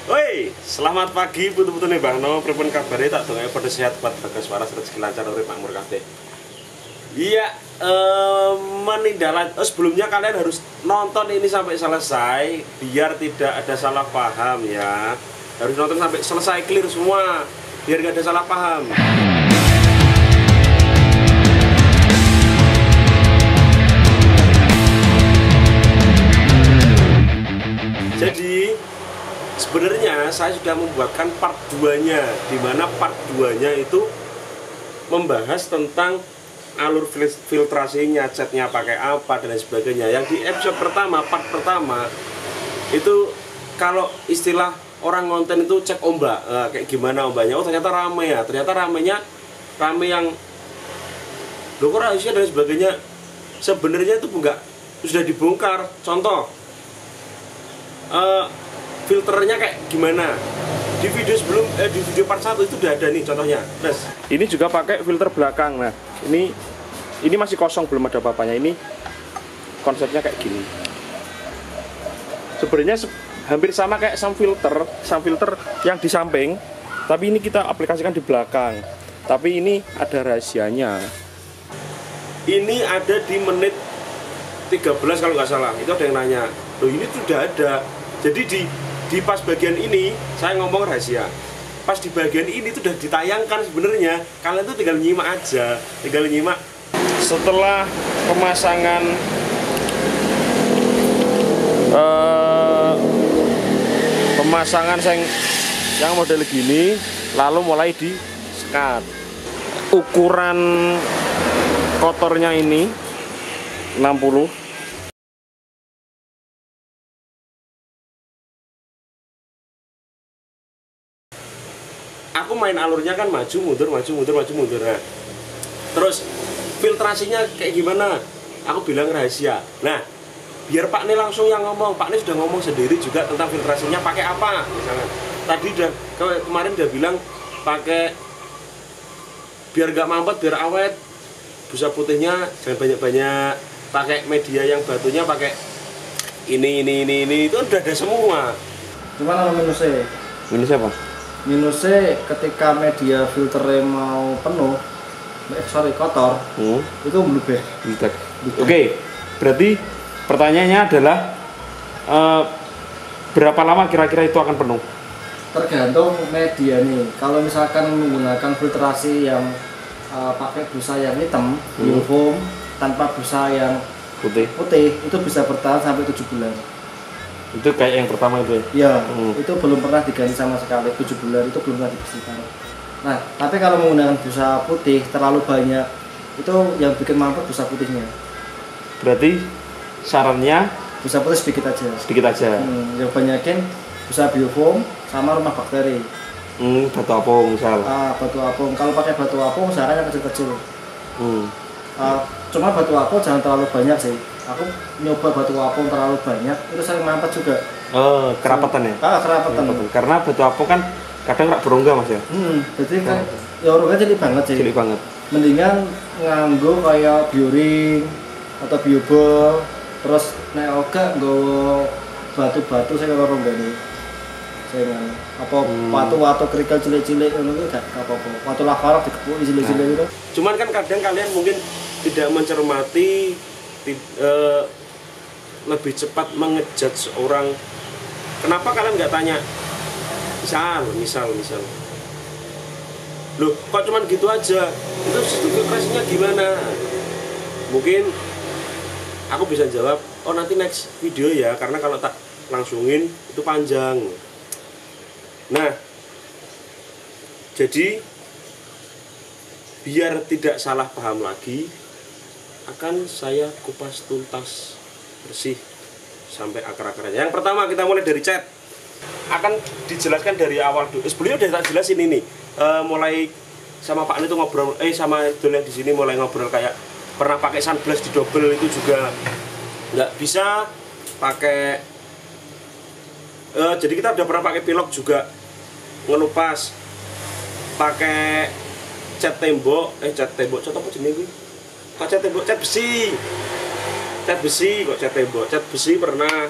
Woi, selamat pagi putu-putu nih Bang No, pripun kabare tak dongae pada sehat buat bagas waras rezeki lancar urip makmur kabeh. Iya, sebelumnya kalian harus nonton ini sampai selesai biar tidak ada salah paham ya. Harus nonton sampai selesai clear semua biar gak ada salah paham. Jadi sebenarnya saya sudah membuatkan part 2-nya, di mana part 2-nya itu membahas tentang alur filtrasinya, catnya pakai apa dan lain sebagainya. Yang di episode pertama, part pertama itu kalau istilah orang ngonten itu cek ombak, kayak gimana ombaknya. Oh ternyata rame ya, ternyata ramenya rame yang loh kok rahasia dan sebagainya. Sebenarnya itu enggak, sudah dibongkar. Contoh filternya kayak gimana di video sebelum di video part 1 itu udah ada nih contohnya. Terus ini juga pakai filter belakang. Nah ini masih kosong, belum ada apa-apanya. Ini konsepnya kayak gini. Sebenarnya hampir sama kayak sam filter yang di samping, tapi ini kita aplikasikan di belakang. Tapi ini ada rahasianya. Ini ada di menit 13 kalau nggak salah. Itu ada yang nanya, loh ini sudah ada. Jadi di pas bagian ini saya ngomong rahasia. Pas di bagian ini tuh udah ditayangkan sebenarnya. Kalian tuh tinggal nyimak aja, tinggal nyimak. Setelah pemasangan yang model gini, lalu mulai di sekat. Ukuran kotornya ini 60. Aku main alurnya kan maju mundur. Nah, terus filtrasinya kayak gimana? Aku bilang rahasia. Nah, biar Pak Ni langsung yang ngomong. Pak Ni sudah ngomong sendiri juga tentang filtrasinya pakai apa. Misalnya tadi kemarin udah bilang pakai biar gak mampet, biar awet. Busa putihnya jangan banyak-banyak. Pakai media yang batunya pakai ini itu udah ada semua. Cuman kalau minusnya? Minusnya apa? Minusnya ketika media filternya mau penuh, kotor, itu bluebird. Oke, berarti pertanyaannya adalah berapa lama kira-kira itu akan penuh? Tergantung media nih. Kalau misalkan menggunakan filtrasi yang pakai busa yang hitam, biofoam, tanpa busa yang putih, itu bisa bertahan sampai 7 bulan. Itu kayak yang pertama itu ya? Itu belum pernah diganti sama sekali. 7 bulan itu belum pernah dibersihkan. Nah, tapi kalau menggunakan busa putih terlalu banyak, itu yang bikin mampet busa putihnya. Berarti sarannya busa putih sedikit aja. Yang banyakin busa biofoam sama rumah bakteri. Batu apung misal. Batu apung. Kalau pakai batu apung sarannya kecil-kecil. Cuma batu apung jangan terlalu banyak sih. Aku nyoba batu apung terlalu banyak, itu sering mampet juga. Kerapatan ya? Kerapatan. Karena batu apung kan kadang nggak berongga mas ya? Jadi kan ya orangnya cilik banget sih. Cilik banget. Mendingan nganggo kayak bioring atau biobol, terus nek oga nggo batu-batu saya kalau orangnya nih. Saya apa watu kerikil cilik-cilik itu gak apa-apa. Watu lavarok dikepuk cilik-cilik itu. Cuman kan kadang kalian mungkin tidak mencermati lebih cepat mengejat seorang. Kenapa kalian nggak tanya misal loh kok cuman gitu aja, itu filtrasinya gimana? Mungkin aku bisa jawab, oh nanti next video ya, karena kalau tak langsungin itu panjang. Nah, jadi biar tidak salah paham lagi, akan saya kupas tuntas bersih sampai akar-akarnya. Yang pertama kita mulai dari cat. Akan dijelaskan dari awal dulu. Sebelumnya udah tak jelasin ini. Mulai sama Pak Ni tuh ngobrol, sama Idol yang di sini mulai ngobrol kayak pernah pakai sunblast di double itu juga nggak bisa pakai. Jadi kita udah pernah pakai pilok juga ngelupas, pakai cat tembok apa jenis gue? Cat tembok, cat besi kok cat tembok, cat besi pernah.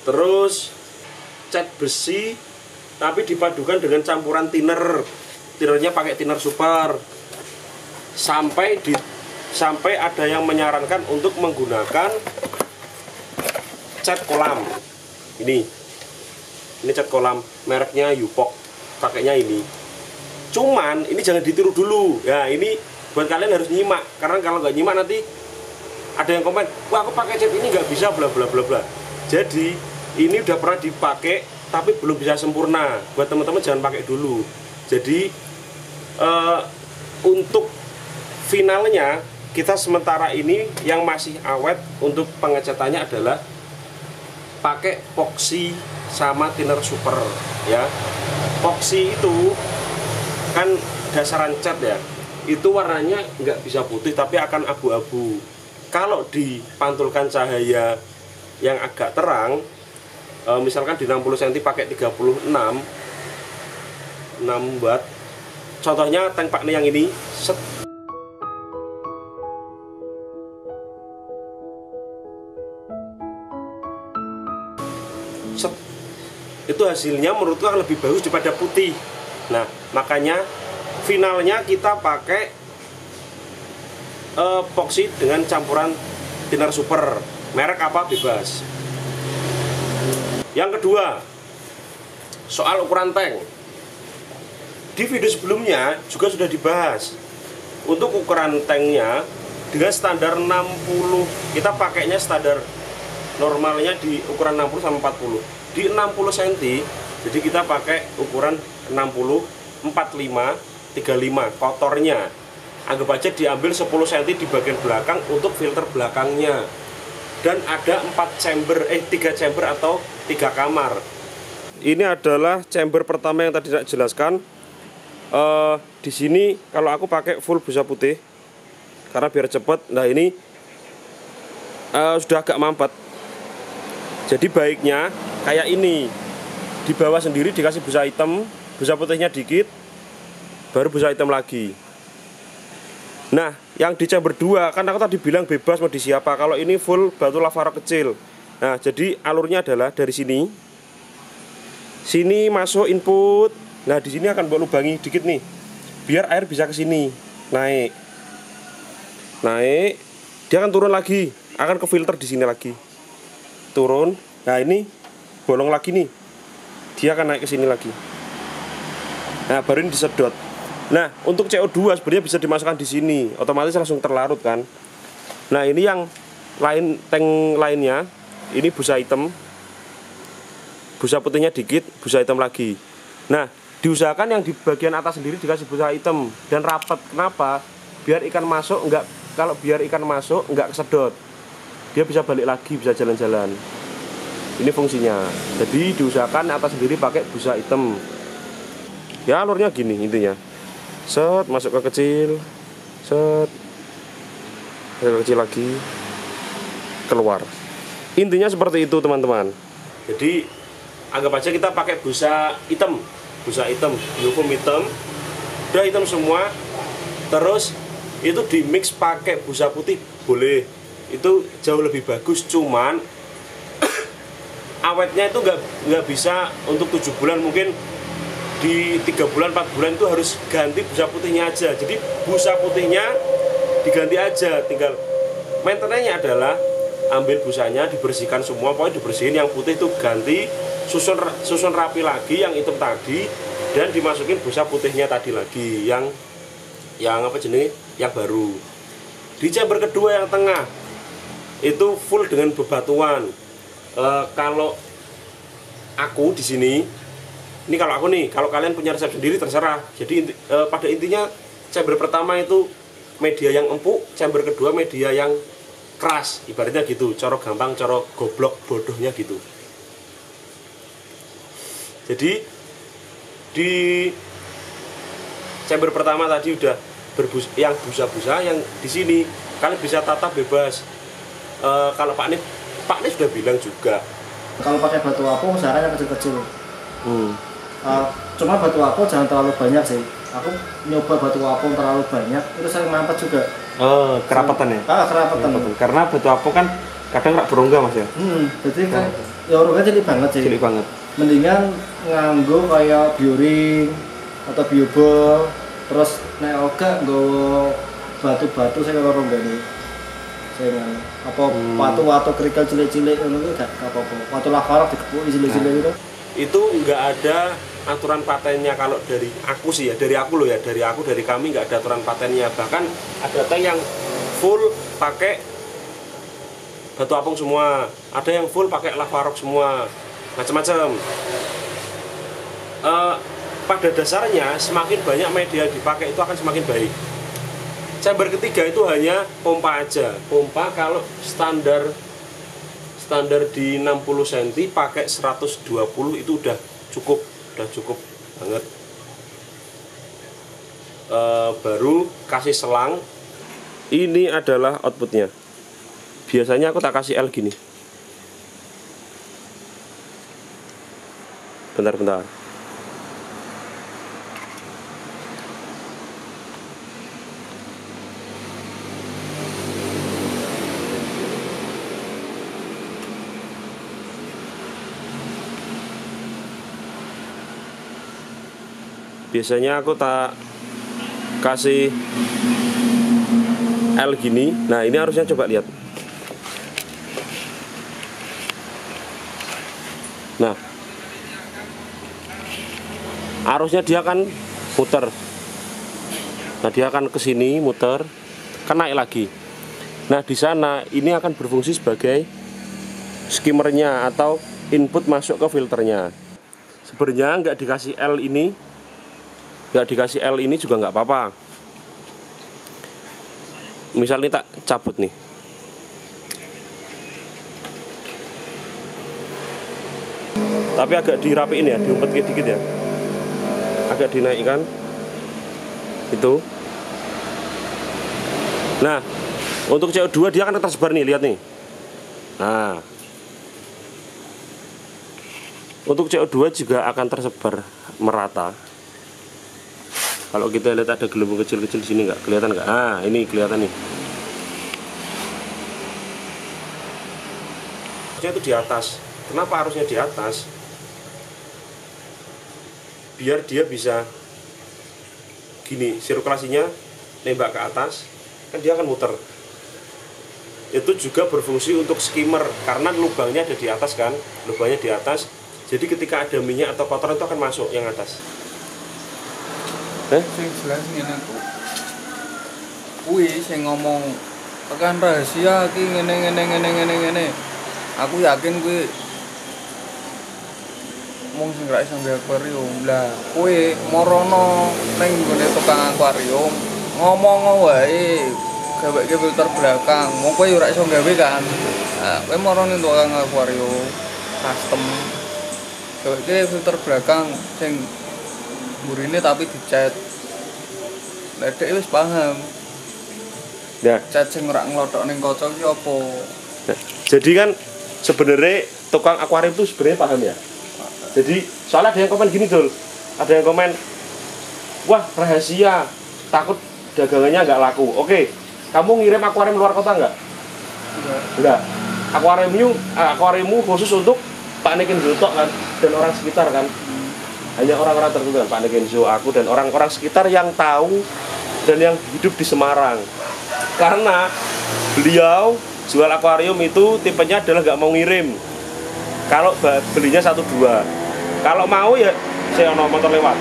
Terus cat besi tapi dipadukan dengan campuran thinner. Thinnernya pakai thinner super. Sampai ada yang menyarankan untuk menggunakan cat kolam. Ini cat kolam mereknya Yupok, pakainya ini. Cuman ini jangan ditiru dulu. Ya, ini buat kalian harus nyimak, karena kalau nggak nyimak nanti ada yang komen, wah aku pakai cat ini nggak bisa bla bla bla bla. Jadi ini udah pernah dipakai tapi belum bisa sempurna. Buat teman-teman jangan pakai dulu. Jadi untuk finalnya kita sementara ini yang masih awet untuk pengecatannya adalah pakai epoxy sama thinner super ya. Epoxy itu kan dasaran cat ya, itu warnanya nggak bisa putih tapi akan abu-abu. Kalau dipantulkan cahaya yang agak terang, misalkan di 60 cm pakai 36 watt, contohnya tank Pak yang ini, set, itu hasilnya menurutku akan lebih bagus daripada putih. Nah, makanya finalnya kita pakai epoxy dengan campuran thinner super. Merek apa bebas. Yang kedua, soal ukuran tank. Di video sebelumnya juga sudah dibahas. Untuk ukuran tanknya dengan standar 60, kita pakainya standar normalnya di ukuran 60 sama 40. Di 60 cm, jadi kita pakai ukuran 60, 45, 35 kotornya. Anggap aja diambil 10 cm di bagian belakang untuk filter belakangnya. Dan ada 3 chamber atau 3 kamar. Ini adalah chamber pertama yang tadi saya jelaskan. Di sini kalau aku pakai full busa putih karena biar cepet. Nah ini sudah agak mampet. Jadi baiknya kayak ini, di bawah sendiri dikasih busa hitam, busa putihnya dikit, baru busa hitam lagi. Nah, yang di chamber 2 kan aku tadi bilang bebas mau di siapa. Kalau ini full batu lava rock kecil. Nah, jadi alurnya adalah dari sini. Sini masuk input. Nah, di sini akan buat lubangi dikit nih. Biar air bisa ke sini. Naik. Dia akan turun lagi, akan ke filter di sini lagi. Turun. Nah, ini bolong lagi nih. Dia akan naik ke sini lagi. Nah, baru ini disedot. Nah, untuk CO2 sebenarnya bisa dimasukkan di sini, otomatis langsung terlarut kan. Nah, ini yang lain, tank lainnya, ini busa hitam, busa putihnya dikit, busa hitam lagi. Nah, diusahakan yang di bagian atas sendiri dikasih busa hitam dan rapat. Kenapa? Biar ikan masuk enggak, kalau biar ikan masuk enggak kesedot. Dia bisa balik lagi, bisa jalan-jalan. Ini fungsinya. Jadi diusahakan atas sendiri pakai busa hitam. Ya, alurnya gini intinya. Set, masuk ke kecil, set, ke kecil lagi, keluar. Intinya seperti itu teman-teman. Jadi anggap aja kita pakai busa hitam, biofilm hitam, udah hitam semua. Terus itu di mix pakai busa putih boleh, itu jauh lebih bagus. Cuman awetnya itu nggak bisa untuk 7 bulan, mungkin di 3 bulan 4 bulan itu harus ganti busa putihnya aja. Jadi busa putihnya diganti aja, tinggal maintenance-nya adalah ambil busanya, dibersihkan semua, pokoknya dibersihin, yang putih itu ganti, susun rapi lagi yang hitam tadi, dan dimasukin busa putihnya tadi lagi yang apa jenis yang baru. Di chamber kedua yang tengah itu full dengan bebatuan. Kalau aku di sini, ini kalau aku nih, kalau kalian punya resep sendiri terserah. Jadi pada intinya chamber pertama itu media yang empuk, chamber kedua media yang keras, ibaratnya gitu. Coro gampang, coro goblok bodohnya gitu. Jadi di chamber pertama tadi udah yang busa-busa, yang di sini kalian bisa tata bebas. Kalau Pak Nis sudah bilang juga. Kalau pakai batu apung usahakan yang kecil-kecil. Cuma batu apung jangan terlalu banyak sih. Aku nyoba batu apung terlalu banyak, itu sering mampet juga. Kerapatan ya? Kerapatan. Karena batu apung kan kadang nggak berongga mas ya. Jadi kan ya orangnya cilik banget sih. Cilik banget. mendingan nganggo kayak bioring atau biobol, terus nek oga nggawa batu-batu saya karo nggone. Saya apa watu-watu kerikil cilik-cilik ngono kuwi gak apa-apa. Watu lavarok dikepuki cilik-cilik itu. Itu nggak ada aturan patennya kalau dari aku sih ya, dari aku loh ya, dari kami nggak ada aturan patennya. Bahkan ada tank yang full pakai batu apung semua, ada yang full pakai lavarok semua, macam-macam. Pada dasarnya semakin banyak media yang dipakai itu akan semakin baik. Chamber ketiga itu hanya pompa aja. Pompa kalau standar di 60 cm pakai 120 itu udah cukup banget. Baru kasih selang. Ini adalah outputnya. Biasanya aku tak kasih L gini. Bentar. Biasanya aku tak kasih L gini. Nah, ini harusnya coba lihat. Nah, arusnya dia akan muter. Nah, dia akan ke sini muter, kan naik lagi. Nah, di sana ini akan berfungsi sebagai skimmernya atau input masuk ke filternya. Sebenarnya nggak dikasih L ini juga nggak apa-apa. Misal ini tak cabut nih. Tapi agak dirapiin ya, diumpet dikit ya. Agak dinaikkan. Itu. Nah, untuk CO2 dia akan tersebar nih, lihat nih. Nah. Untuk CO2 juga akan tersebar merata. Kalau kita lihat ada gelembung kecil-kecil di sini nggak kelihatan nggak? Ah, ini kelihatan nih. Harusnya itu di atas. Kenapa harusnya di atas? Biar dia bisa gini, sirkulasinya nembak ke atas, kan dia akan muter. Itu juga berfungsi untuk skimmer karena lubangnya ada di atas kan, lubangnya di atas. Jadi ketika ada minyak atau kotoran itu akan masuk yang atas. Sing jelas ngene ku. Kuwi sing ngomong tekan rahasia iki ngene. Aku yakin kuwi mung sing ra iso nggawe akuarium. Lah, kowe morono ning nggone tukang akuarium, ngomong wae gaweke filter belakang. Mung kowe ora iso gawe kan. Nah, kowe morono ning tukang akuarium custom. Gaweke filter belakang sing burine tapi dicat. Ledek wis paham. Ya. Cat sing ora nglothok ning kaca iki apa? Nah, jadi kan sebenarnya tukang akuarium itu sebenarnya paham ya. Jadi soalnya ada yang komen gini Dul. Ada yang komen, wah rahasia, takut dagangannya nggak laku. Oke, kamu ngirim akuarium luar kota nggak? Enggak. Akuariummu khusus untuk Pak Nekenzo kan dan orang sekitar kan. Hanya orang-orang tertentu kan, Pak Nekenzo, aku dan orang-orang sekitar yang tahu dan yang hidup di Semarang. Karena beliau jual akuarium itu tipenya adalah nggak mau ngirim. Kalau belinya 1-2, kalau mau ya saya ono motor lewat.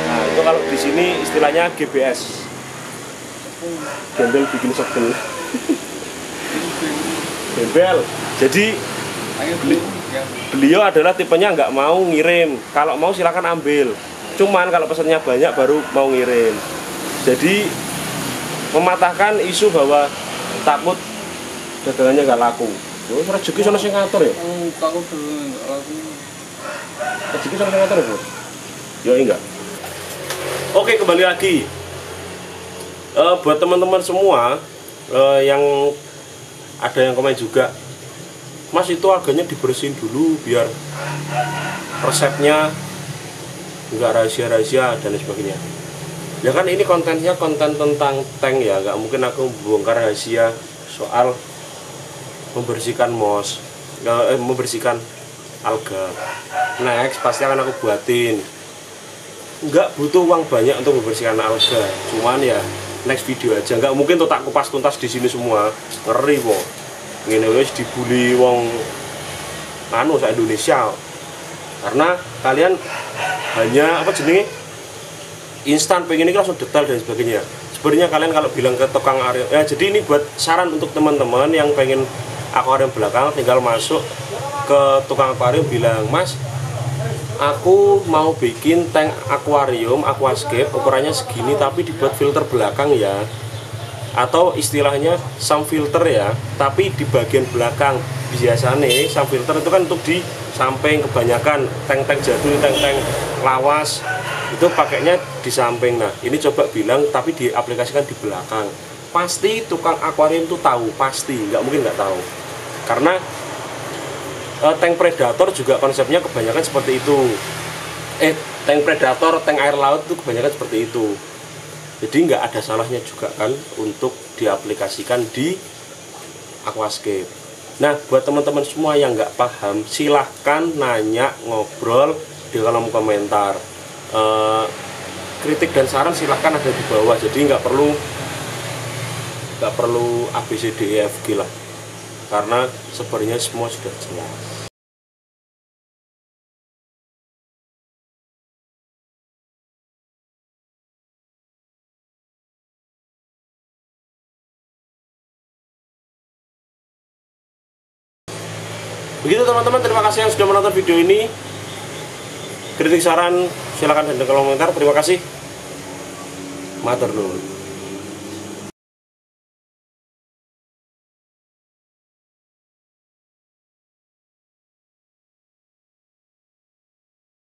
Nah itu kalau di sini istilahnya GBS, gembel bikin segel. Gembel. Jadi beliau adalah tipenya nggak mau ngirim. Kalau mau silakan ambil. Cuman kalau pesannya banyak baru mau ngirim. Jadi mematahkan isu bahwa takut dagangannya nggak laku. Yo rezeki sono sing ngatur ya. Takut nggak laku. Rezeki sono sing ngatur ya, Bro. Yo enggak. Oke, kembali lagi. Buat teman-teman semua yang ada yang komen juga, Mas itu harganya dibersihin dulu biar resepnya nggak rahasia-rahasia dan lain sebagainya. Ya kan ini kontennya konten tentang tank ya, nggak mungkin aku bongkar rahasia soal membersihkan moss, membersihkan alga. Next pasti akan aku buatin. Nggak butuh uang banyak untuk membersihkan alga, cuman ya next video aja. Nggak mungkin tuh tak kupas tuntas di sini semua, ngeri kok. Ngene wis dibully wong anu sa Indonesia. Karena kalian hanya apa jenenge instan pengen ini langsung detail dan sebagainya. Sebenarnya kalian kalau bilang ke tukang area ya, jadi ini buat saran untuk teman-teman yang pengen akuarium belakang, tinggal masuk ke tukang akuarium bilang, "Mas, aku mau bikin tank akuarium aquascape ukurannya segini tapi dibuat filter belakang ya, atau istilahnya sump filter ya, tapi di bagian belakang." Biasanya sump filter itu kan untuk di samping, kebanyakan tank-tank jadul, tank-tank lawas itu pakainya di samping. Nah ini coba bilang tapi diaplikasikan di belakang, pasti tukang akuarium itu tahu, pasti, nggak mungkin nggak tahu. Karena tank predator juga konsepnya kebanyakan seperti itu. Tank predator, tank air laut itu kebanyakan seperti itu. Jadi nggak ada salahnya juga kan untuk diaplikasikan di aquascape. Nah buat teman-teman semua yang nggak paham, silahkan nanya, ngobrol di kolom komentar. Kritik dan saran silahkan ada di bawah. Jadi nggak perlu ABCDEFG lah, karena sebenarnya semua sudah jelas. Begitu teman-teman, terima kasih yang sudah menonton video ini. Kritik saran silahkan di kolom komentar. Terima kasih. Matur nuwun.